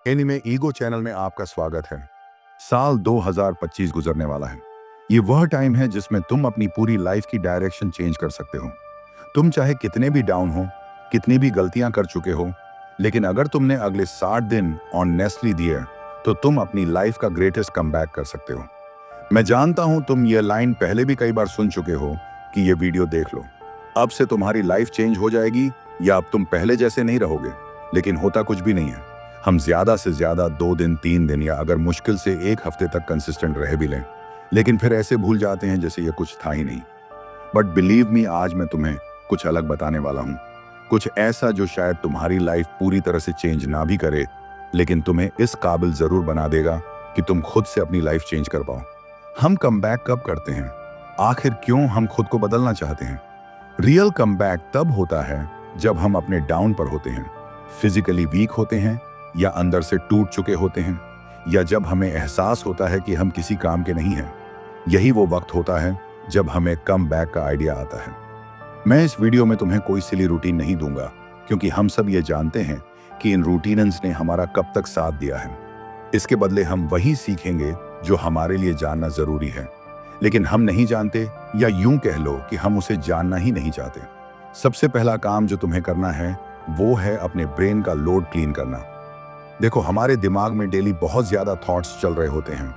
Anime ego channel में आपका स्वागत है। साल 2025 गुजरने वाला है। ये वह टाइम है जिसमें तुम अपनी पूरी लाइफ की डायरेक्शन चेंज कर सकते हो। तुम चाहे कितने भी डाउन हो, कितनी भी गलतियां कर चुके हो, लेकिन अगर तुमने अगले 60 दिन ऑनेस्टली दिए तो तुम अपनी लाइफ का ग्रेटेस्ट कमबैक कर सकते हो। मैं जानता हूं तुम ये लाइन पहले भी कई बार सुन चुके हो कि ये वीडियो देख लो, अब से तुम्हारी लाइफ चेंज हो जाएगी या अब तुम पहले जैसे नहीं रहोगे। लेकिन होता कुछ भी नहीं है। हम ज्यादा से ज्यादा 2 दिन 3 दिन या अगर मुश्किल से 1 हफ्ते तक कंसिस्टेंट रह भी लें, लेकिन फिर ऐसे भूल जाते हैं जैसे ये कुछ था ही नहीं। बट बिलीव मी, आज मैं तुम्हें कुछ अलग बताने वाला हूँ। कुछ ऐसा जो शायद तुम्हारी लाइफ पूरी तरह से चेंज ना भी करे, लेकिन तुम्हें इस काबिल जरूर बना देगा कि तुम खुद से अपनी लाइफ चेंज कर पाओ। हम कमबैक कब करते हैं? आखिर क्यों हम खुद को बदलना चाहते हैं? रियल कमबैक तब होता है जब हम अपने डाउन पर होते हैं, फिजिकली वीक होते हैं या अंदर से टूट चुके होते हैं, या जब हमें एहसास होता है कि हम किसी काम के नहीं हैं। यही वो वक्त होता है जब हमें कमबैक का आइडिया आता है। मैं इस वीडियो में तुम्हें कोई सिली रूटीन नहीं दूंगा, क्योंकि हम सब ये जानते हैं कि इन रूटीन्स ने हमारा कब तक साथ दिया है। इसके बदले हम वही सीखेंगे जो हमारे लिए जानना जरूरी है, लेकिन हम नहीं जानते, या यूं कह लो कि हम उसे जानना ही नहीं चाहते। सबसे पहला काम जो तुम्हें करना है वो है अपने ब्रेन का लोड क्लीन करना। देखो, हमारे दिमाग में डेली बहुत ज्यादा थॉट्स चल रहे होते हैं,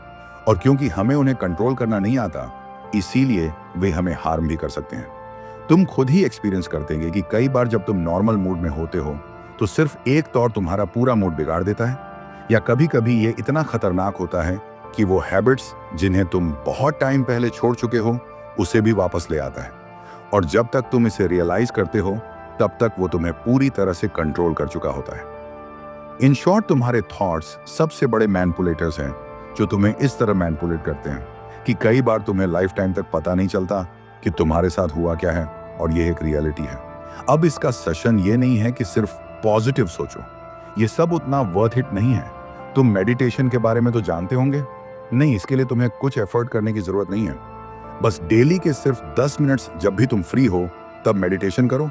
और क्योंकि हमें उन्हें कंट्रोल करना नहीं आता, इसीलिए वे हमें हार्म भी कर सकते हैं। तुम खुद ही एक्सपीरियंस करते हैं कि कई बार जब तुम नॉर्मल मूड में होते हो तो सिर्फ एक थॉट तुम्हारा पूरा मूड बिगाड़ देता है, या कभी कभी ये इतना खतरनाक होता है कि वो हैबिट्स जिन्हें तुम बहुत टाइम पहले छोड़ चुके हो उसे भी वापस ले आता है। और जब तक तुम इसे रियलाइज करते हो तब तक वो तुम्हें पूरी तरह से कंट्रोल कर चुका होता है। इन शॉर्ट, तुम्हारे थॉट्स सबसे बड़े मैनिपुलेटर्स हैं, जो तुम्हें इस तरह मैनिपुलेट करते हैं कि कई बार तुम्हें लाइफ टाइम तक पता नहीं चलता कि तुम्हारे साथ हुआ क्या है, और ये एक रियलिटी है। अब इसका सेशन ये नहीं है कि सिर्फ पॉजिटिव सोचो, ये सब उतना वर्थ इट नहीं है। तुम मेडिटेशन के बारे में तो जानते होंगे, नहीं, इसके लिए तुम्हें कुछ एफर्ट करने की जरूरत नहीं है। बस डेली के सिर्फ 10 मिनट्स जब भी तुम फ्री हो तब मेडिटेशन करो।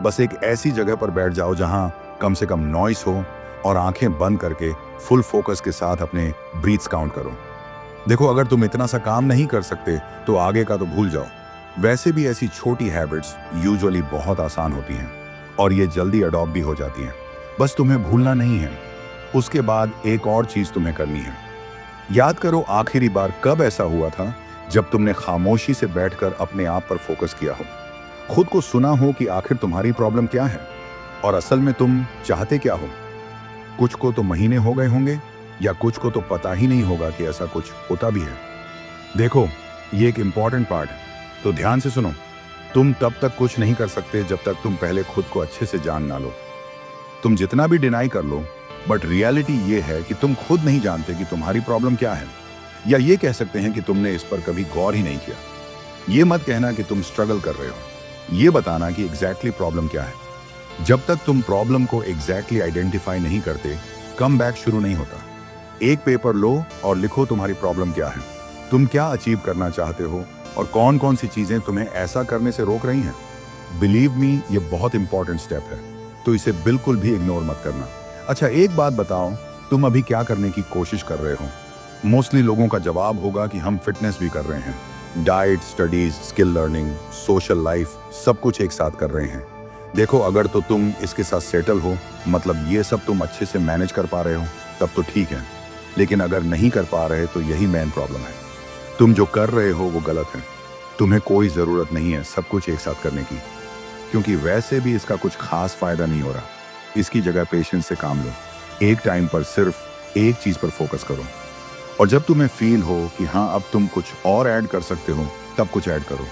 बस एक ऐसी जगह पर बैठ जाओ जहां कम से कम नॉइस हो, और आंखें बंद करके फुल फोकस के साथ अपने ब्रीथ्स काउंट करो। देखो, अगर तुम इतना सा काम नहीं कर सकते तो आगे का तो भूल जाओ। वैसे भी ऐसी छोटी हैबिट्स यूजुअली बहुत आसान होती हैं और ये जल्दी अडॉप्ट भी हो जाती हैं। बस तुम्हें भूलना नहीं है। उसके बाद एक और चीज तुम्हें करनी है। याद करो, आखिरी बार कब ऐसा हुआ था जब तुमने खामोशी से बैठकर अपने आप पर फोकस किया हो, खुद को सुना हो कि आखिर तुम्हारी प्रॉब्लम क्या है और असल में तुम चाहते क्या हो। कुछ को तो महीने हो गए होंगे, या कुछ को तो पता ही नहीं होगा कि ऐसा कुछ होता भी है। देखो, ये एक इंपॉर्टेंट पार्ट है, तो ध्यान से सुनो। तुम तब तक कुछ नहीं कर सकते जब तक तुम पहले खुद को अच्छे से जान ना लो। तुम जितना भी डिनाई कर लो, बट रियलिटी ये है कि तुम खुद नहीं जानते कि तुम्हारी प्रॉब्लम क्या है, या ये कह सकते हैं कि तुमने इस पर कभी गौर ही नहीं किया। ये मत कहना कि तुम स्ट्रगल कर रहे हो, ये बताना कि एग्जैक्टली प्रॉब्लम क्या है। जब तक तुम प्रॉब्लम को एग्जैक्टली आइडेंटिफाई नहीं करते, कम बैक शुरू नहीं होता। एक पेपर लो और लिखो तुम्हारी प्रॉब्लम क्या है, तुम क्या अचीव करना चाहते हो, और कौन कौन सी चीजें तुम्हें ऐसा करने से रोक रही हैं। बिलीव मी, ये बहुत इंपॉर्टेंट स्टेप है, तो इसे बिल्कुल भी इग्नोर मत करना। अच्छा, एक बात बताओ, तुम अभी क्या करने की कोशिश कर रहे हो? मोस्टली लोगों का जवाब होगा कि हम फिटनेस भी कर रहे हैं, diet, studies, skill learning, social life, सब कुछ एक साथ कर रहे हैं। देखो, अगर तो तुम इसके साथ सेटल हो, मतलब ये सब तुम अच्छे से मैनेज कर पा रहे हो, तब तो ठीक है। लेकिन अगर नहीं कर पा रहे तो यही मेन प्रॉब्लम है। तुम जो कर रहे हो वो गलत है। तुम्हें कोई ज़रूरत नहीं है सब कुछ एक साथ करने की, क्योंकि वैसे भी इसका कुछ खास फायदा नहीं हो रहा। इसकी जगह पेशेंस से काम लो। एक टाइम पर सिर्फ एक चीज़ पर फोकस करो, और जब तुम्हें फील हो कि हाँ, अब तुम कुछ और ऐड कर सकते हो, तब कुछ ऐड करो।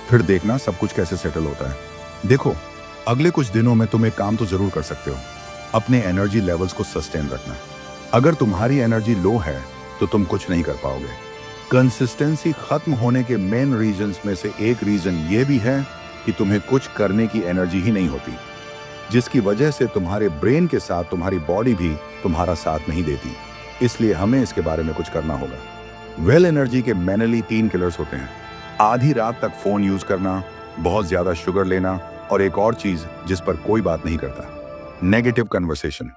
फिर देखना सब कुछ कैसे सेटल होता है। देखो, अगले कुछ दिनों में तुम एक काम तो जरूर कर सकते हो, अपने एनर्जी लेवल्स को सस्टेन रखना। अगर तुम्हारी एनर्जी लो है तो तुम कुछ नहीं कर पाओगे। कंसिस्टेंसी खत्म होने के मेन रीजंस में से एक रीजन ये भी है कि तुम्हें कुछ करने की एनर्जी ही नहीं होती, जिसकी वजह से तुम्हारे ब्रेन के साथ तुम्हारी बॉडी भी तुम्हारा साथ नहीं देती। इसलिए हमें इसके बारे में कुछ करना होगा। वेल एनर्जी के मेनली 3 किलर्स होते हैं: आधी रात तक फोन यूज करना, बहुत ज्यादा शुगर लेना, और एक और चीज जिस पर कोई बात नहीं करता, नेगेटिव कन्वर्सेशन।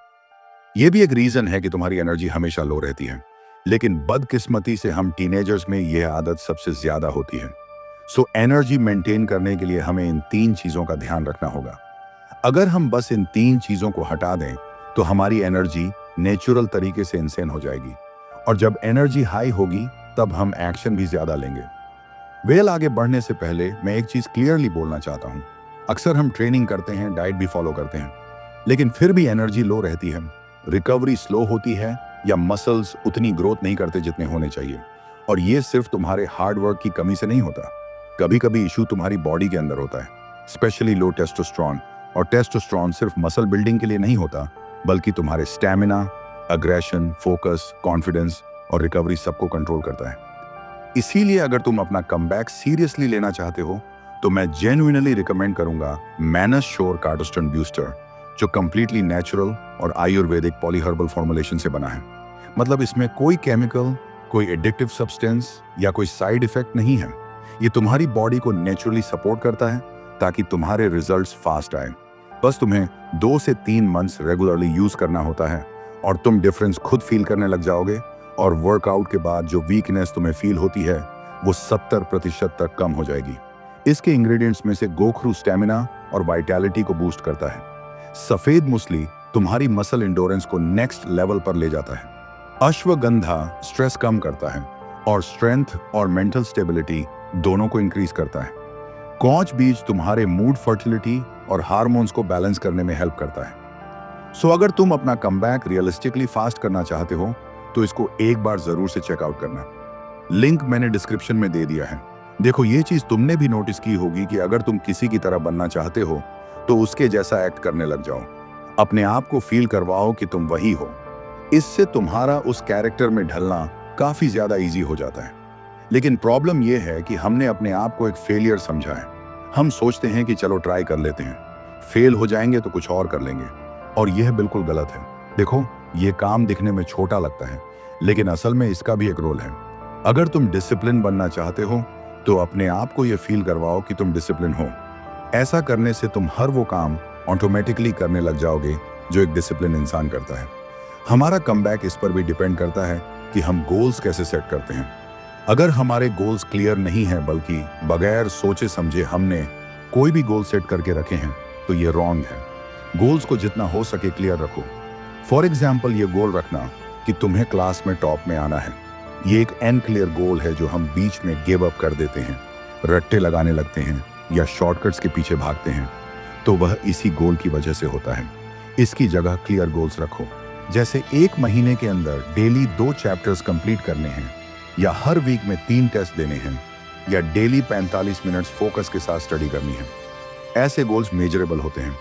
ये भी एक रीजन है कि तुम्हारी एनर्जी हमेशा लो रहती है। लेकिन बदकिस्मती से हम टीनेजर्स में यह आदत सबसे ज्यादा होती है। सो एनर्जी मेंटेन करने के लिए हमें इन 3 चीजों का ध्यान रखना होगा। अगर हम बस इन 3 चीजों को हटा दें तो हमारी एनर्जी नेचुरल तरीके से इंसेन हो जाएगी, और जब एनर्जी हाई होगी तब हम एक्शन भी ज्यादा लेंगे। आगे बढ़ने से पहले मैं एक चीज क्लियरली बोलना चाहता हूं। अक्सर हम ट्रेनिंग करते हैं, डाइट भी फॉलो करते हैं, लेकिन फिर भी एनर्जी लो रहती है, रिकवरी स्लो होती है, या मसल्स उतनी ग्रोथ नहीं करते जितने होने चाहिए। और ये सिर्फ तुम्हारे हार्ड वर्क की कमी से नहीं होता। कभी कभी इशू तुम्हारी बॉडी के अंदर होता है, स्पेशली लो टेस्टोस्टेरोन। और टेस्टोस्टेरोन सिर्फ मसल बिल्डिंग के लिए नहीं होता, बल्कि तुम्हारे स्टैमिना, अग्रेशन, फोकस, कॉन्फिडेंस और रिकवरी सबको कंट्रोल करता है। इसीलिए अगर तुम अपना कमबैक सीरियसली लेना चाहते हो तो मैं जेन्युइनली रिकमेंड करूंगा मैनस श्योर कार्डोस्टेन बूस्टर, जो कंप्लीटली नेचुरल और आयुर्वेदिक पॉलीहर्बल फॉर्मुलेशन से बना है। मतलब इसमें कोई केमिकल, कोई एडिक्टिव सब्सटेंस या कोई साइड इफेक्ट नहीं है। ये तुम्हारी बॉडी को नेचुरली सपोर्ट करता है ताकि तुम्हारे रिजल्ट्स फास्ट आए। बस तुम्हें 2 से 3 मंथ्स रेगुलरली यूज करना होता है और तुम डिफरेंस खुद फील करने लग जाओगे। और वर्कआउट के बाद जो वीकनेस तुम्हें फील होती है वो 70% तक कम हो जाएगी। इसके इंग्रेडिएंट्स में से गोखरू स्टेमिना और वाइटैलिटी को बूस्ट करता है। सफेद मूसली तुम्हारी मसल इंडोरेंस को नेक्स्ट लेवल पर ले जाता है। अश्वगंधा स्ट्रेस कम करता है और स्ट्रेंथ और मेंटल स्टेबिलिटी दोनों को इंक्रीज करता है। कौच बीज तुम्हारे मूड, फर्टिलिटी और हार्मोन्स को बैलेंस करने में हेल्प करता है। सो अगर तुम अपना कमबैक रियलिस्टिकली फास्ट करना चाहते हो तो इसको एक बार जरूर से चेकआउट करना। लिंक मैंने डिस्क्रिप्शन में दे दिया है। देखो, ये चीज तुमने भी नोटिस की होगी कि अगर तुम किसी की तरह बनना चाहते हो तो उसके जैसा एक्ट करने लग जाओ। अपने आप को फील करवाओ कि तुम वही हो। इससे तुम्हारा उस कैरेक्टर में ढलना काफी ज्यादा इजी हो जाता है। लेकिन प्रॉब्लम यह है कि हमने अपने आप को एक फेलियर समझा है। हम सोचते हैं कि चलो ट्राई कर लेते हैं, फेल हो जाएंगे तो कुछ और कर लेंगे, और यह बिल्कुल गलत है। देखो, ये काम दिखने में छोटा लगता है, लेकिन असल में इसका भी एक रोल है। अगर तुम डिसिप्लिन बनना चाहते हो तो अपने आप को यह फील करवाओ कि तुम डिसिप्लिन हो। ऐसा करने से तुम हर वो काम ऑटोमेटिकली करने लग जाओगे जो एक डिसिप्लिन इंसान करता है। हमारा कमबैक इस पर भी डिपेंड करता है कि हम गोल्स कैसे सेट करते हैं। अगर हमारे गोल्स क्लियर नहीं है, बल्कि बगैर सोचे समझे हमने कोई भी गोल सेट करके रखे हैं, तो ये रॉन्ग है। गोल्स को जितना हो सके क्लियर रखो। फॉर एग्जाम्पल, ये गोल रखना कि तुम्हें क्लास में टॉप में आना है। ये एक अनक्लियर गोल है जो हम बीच में गिव अप कर देते हैं, रट्टे लगाने लगते हैं या शॉर्टकट्स के पीछे भागते हैं, तो वह इसी गोल की वजह से होता है। इसकी जगह क्लियर गोल्स रखो, जैसे 1 महीने के अंदर डेली 2 चैप्टर्स कंप्लीट करने हैं, या हर वीक में 3 टेस्ट देने हैं, या डेली 45 मिनट्स फोकस के साथ स्टडी करनी है। ऐसे गोल्स मेजरेबल होते हैं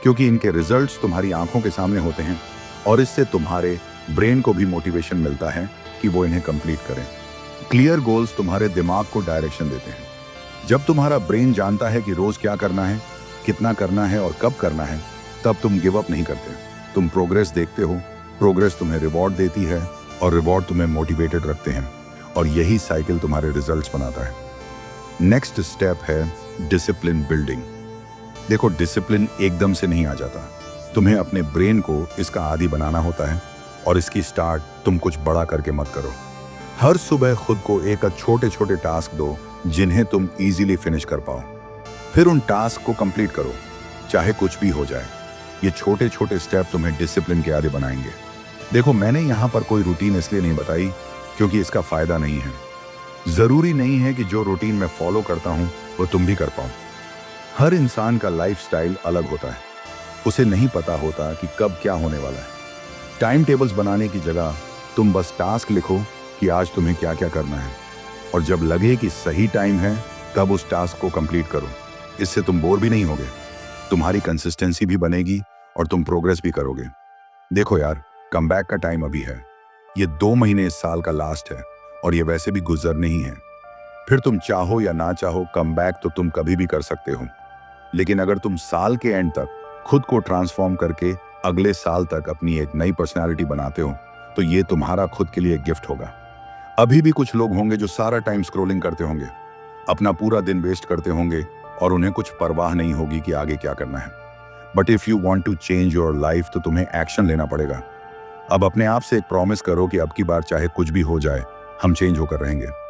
क्योंकि इनके रिजल्ट्स तुम्हारी आंखों के सामने होते हैं, और इससे तुम्हारे ब्रेन को भी मोटिवेशन मिलता है कि वो इन्हें कंप्लीट करें। क्लियर गोल्स तुम्हारे दिमाग को डायरेक्शन देते हैं। जब तुम्हारा ब्रेन जानता है कि रोज क्या करना है, कितना करना है और कब करना है, तब तुम गिव अप नहीं करते। तुम प्रोग्रेस देखते हो, प्रोग्रेस तुम्हें रिवॉर्ड देती है, और रिवॉर्ड तुम्हें मोटिवेटेड रखते हैं, और यही साइकिल तुम्हारे रिजल्ट्स बनाता है। नेक्स्ट स्टेप है डिसिप्लिन बिल्डिंग। देखो, डिसिप्लिन एकदम से नहीं आ जाता। तुम्हें अपने ब्रेन को इसका आदी बनाना होता है, और इसकी स्टार्ट तुम कुछ बड़ा करके मत करो। हर सुबह खुद को एक छोटे छोटे टास्क दो जिन्हें तुम इजीली फिनिश कर पाओ। फिर उन टास्क को कंप्लीट करो, चाहे कुछ भी हो जाए। ये छोटे छोटे स्टेप तुम्हें डिसिप्लिन के आदी बनाएंगे। देखो, मैंने यहाँ पर कोई रूटीन इसलिए नहीं बताई क्योंकि इसका फायदा नहीं है। जरूरी नहीं है कि जो रूटीन मैं फॉलो करता हूँ वो तुम भी कर पाओ। हर इंसान का लाइफस्टाइल अलग होता है। उसे नहीं पता होता कि कब क्या होने वाला है। टाइम टेबल्स बनाने की जगह तुम बस टास्क लिखो कि आज तुम्हें क्या क्या करना है, और जब लगे कि सही टाइम है तब उस टास्क को कंप्लीट करो। इससे तुम बोर भी नहीं होगे, तुम्हारी कंसिस्टेंसी भी बनेगी और तुम प्रोग्रेस भी करोगे। देखो यार, कमबैक का टाइम अभी है। ये 2 महीने इस साल का लास्ट है, और ये वैसे भी गुजरने ही है। फिर तुम चाहो या ना चाहो, कमबैक तो तुम कभी भी कर सकते हो। लेकिन अगर तुम साल के एंड तक खुद को ट्रांसफॉर्म करके अगले साल तक अपनी एक नई पर्सनैलिटी बनाते हो, तो ये तुम्हारा खुद के लिए एक गिफ्ट होगा। अभी भी कुछ लोग होंगे जो सारा टाइम स्क्रॉलिंग करते होंगे, अपना पूरा दिन वेस्ट करते होंगे, और उन्हें कुछ परवाह नहीं होगी कि आगे क्या करना है। But if you want to change your life, तो तुम्हें एक्शन लेना पड़ेगा। अब अपने आप से एक प्रॉमिस करो कि अब की बार चाहे कुछ भी हो जाए, हम चेंज होकर रहेंगे।